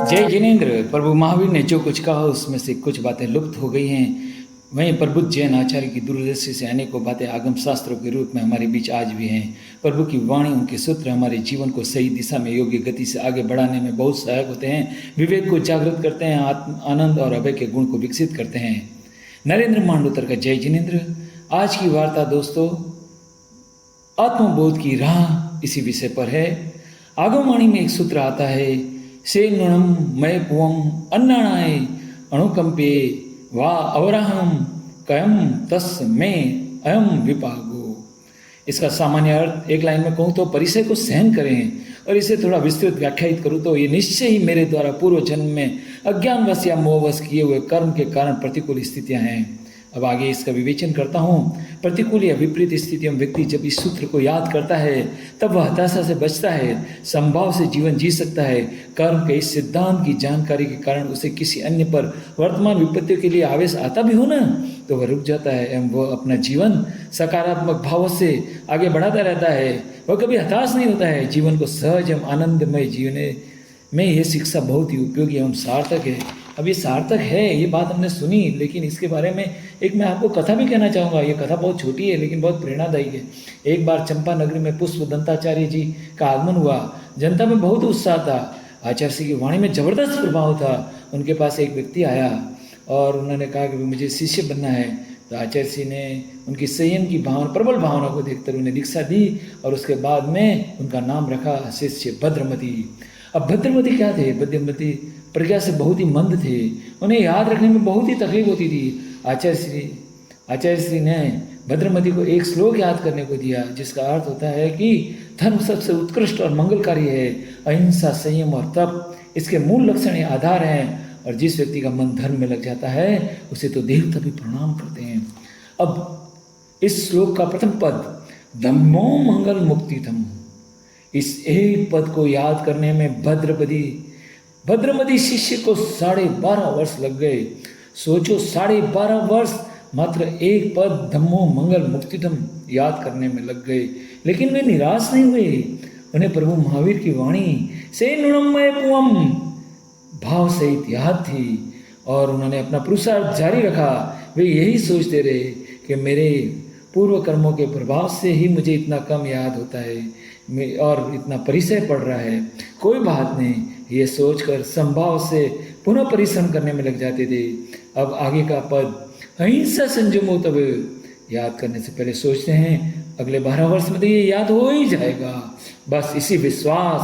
जय जिनेन्द्र। प्रभु महावीर ने जो कुछ कहा उसमें से कुछ बातें लुप्त हो गई हैं। वहीं प्रभु जैन आचार्य की दूरदृष्टि से अनेकों बातें आगम शास्त्रों के रूप में हमारे बीच आज भी हैं। प्रभु की वाणी, उनके सूत्र हमारे जीवन को सही दिशा में योग्य गति से आगे बढ़ाने में बहुत सहायक होते हैं। विवेक को जागृत करते हैं, आनंद और अभय के गुण को विकसित करते हैं। नरेंद्र मांडोतर का जय जिनेन्द्र। आज की वार्ता दोस्तों आत्मबोध की राह इसी विषय पर है। आगमवाणी में एक सूत्र आता है, से नुणम मय पुवम अन्नाणाय अणुकंपे वा अवराहम कयम तस् में अयम विपागो। इसका सामान्य अर्थ एक लाइन में कहूँ तो परिचय को सहन करें, और इसे थोड़ा विस्तृत व्याख्यायित करूँ तो ये निश्चय ही मेरे द्वारा पूर्व जन्म में अज्ञानवश या मोहवश किए हुए कर्म के कारण प्रतिकूल स्थितियाँ हैं। अब आगे इसका विवेचन करता हूँ। प्रतिकूल या विपरीत स्थितियों में व्यक्ति जब इस सूत्र को याद करता है तब वह हताशा से बचता है, संभाव से जीवन जी सकता है। कर्म के इस सिद्धांत की जानकारी के कारण उसे किसी अन्य पर वर्तमान विपत्तियों के लिए आवेश आता भी हो ना, तो वह रुक जाता है एवं वह अपना जीवन सकारात्मक भाव से आगे बढ़ाता रहता है। वह कभी हताश नहीं होता है। जीवन को सहज एवं आनंदमय जीने में यह शिक्षा बहुत ही उपयोगी एवं सार्थक है। अब ये सार्थक है, ये बात हमने सुनी, लेकिन इसके बारे में एक मैं आपको कथा भी कहना चाहूँगा। ये कथा बहुत छोटी है लेकिन बहुत प्रेरणादायी है। एक बार चंपा नगरी में पुष्प दंताचार्य जी का आगमन हुआ। जनता में बहुत उत्साह था। आचार्य जी की वाणी में जबरदस्त प्रभाव था। उनके पास एक व्यक्ति आया और उन्होंने कहा कि मुझे शिष्य बनना है। तो आचार्य जी ने उनकी संयम की भावना, प्रबल भावना को देखकर उन्हें दीक्षा दी और उसके बाद में उनका नाम रखा शिष्य भद्रमती। अब भद्रमती क्या थे? भद्रमती प्रज्ञा से बहुत ही मंद थे। उन्हें याद रखने में बहुत ही तकलीफ होती थी। आचार्य श्री ने भद्रमती को एक श्लोक याद करने को दिया, जिसका अर्थ होता है कि धर्म सबसे उत्कृष्ट और मंगलकारी है। अहिंसा, संयम और तप इसके मूल लक्षण या आधार हैं, और जिस व्यक्ति का मन धर्म में लग जाता है उसे तो देवता भी प्रणाम करते हैं। अब इस श्लोक का प्रथम पद धम्मो मंगल मुक्तितम, इस एक पद को याद करने में भद्रमती शिष्य को 12.5 वर्ष लग गए। सोचो, 12.5 वर्ष मात्र एक पद धम्मो मंगल मुक्तितम याद करने में लग गए। लेकिन वे निराश नहीं हुए। उन्हें प्रभु महावीर की वाणी से नुणमय पुवम भाव सहित याद थी और उन्होंने अपना पुरुषार्थ जारी रखा। वे यही सोचते रहे कि मेरे पूर्व कर्मों के प्रभाव से ही मुझे इतना कम याद होता है और इतना परिचय पड़ रहा है। कोई बात नहीं, ये सोचकर संभाव से पुनः परिश्रम करने में लग जाते थे। अब आगे का पद अहिंसा संयमो तब याद करने से पहले सोचते हैं अगले 12 वर्ष में तो ये याद हो ही जाएगा। बस इसी विश्वास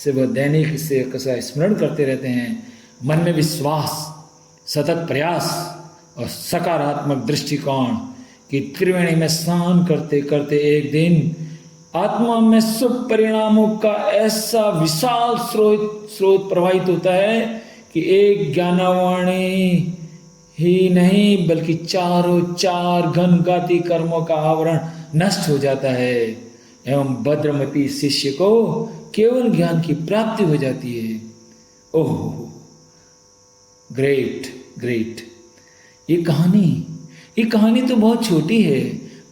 से वह दैनिक इससे कसरा स्मरण करते रहते हैं। मन में विश्वास, सतत प्रयास और सकारात्मक दृष्टिकोण की त्रिवेणी में स्नान करते करते एक दिन आत्मा में शुभ परिणामों का ऐसा विशाल स्रोत प्रवाहित होता है कि एक ज्ञानवाणी ही नहीं बल्कि चारों चार घनघाती कर्मों का आवरण नष्ट हो जाता है एवं भद्रमती शिष्य को केवल ज्ञान की प्राप्ति हो जाती है। ओह, ग्रेट ग्रेट। ये कहानी तो बहुत छोटी है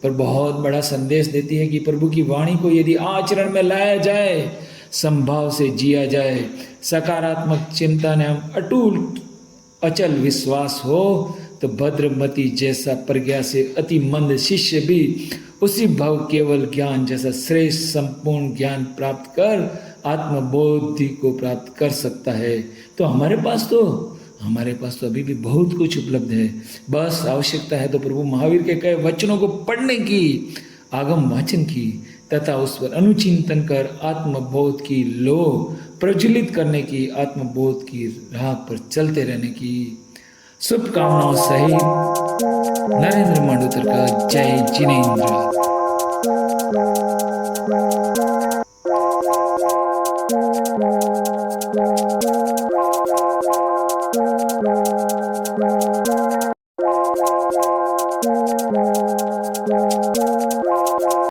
पर बहुत बड़ा संदेश देती है कि प्रभु की वाणी को यदि आचरण में लाया जाए, संभाव से जिया जाए, सकारात्मक चिंतन एवं अटूट अचल विश्वास हो, तो भद्रमती जैसा प्रज्ञा से अति मंद शिष्य भी उसी भव केवल ज्ञान जैसा श्रेष्ठ संपूर्ण ज्ञान प्राप्त कर आत्मबोधि को प्राप्त कर सकता है। तो हमारे पास तो अभी भी बहुत कुछ उपलब्ध है। बस आवश्यकता है तो प्रभु महावीर के कहे वचनों को पढ़ने की, आगम वाचन की तथा उस पर अनुचिंतन कर आत्मबोध की लो प्रज्वलित करने की, आत्मबोध की राह पर चलते रहने की शुभकामनाओं सहित नरेंद्र मांडोतर का जय जिनेन्द्र।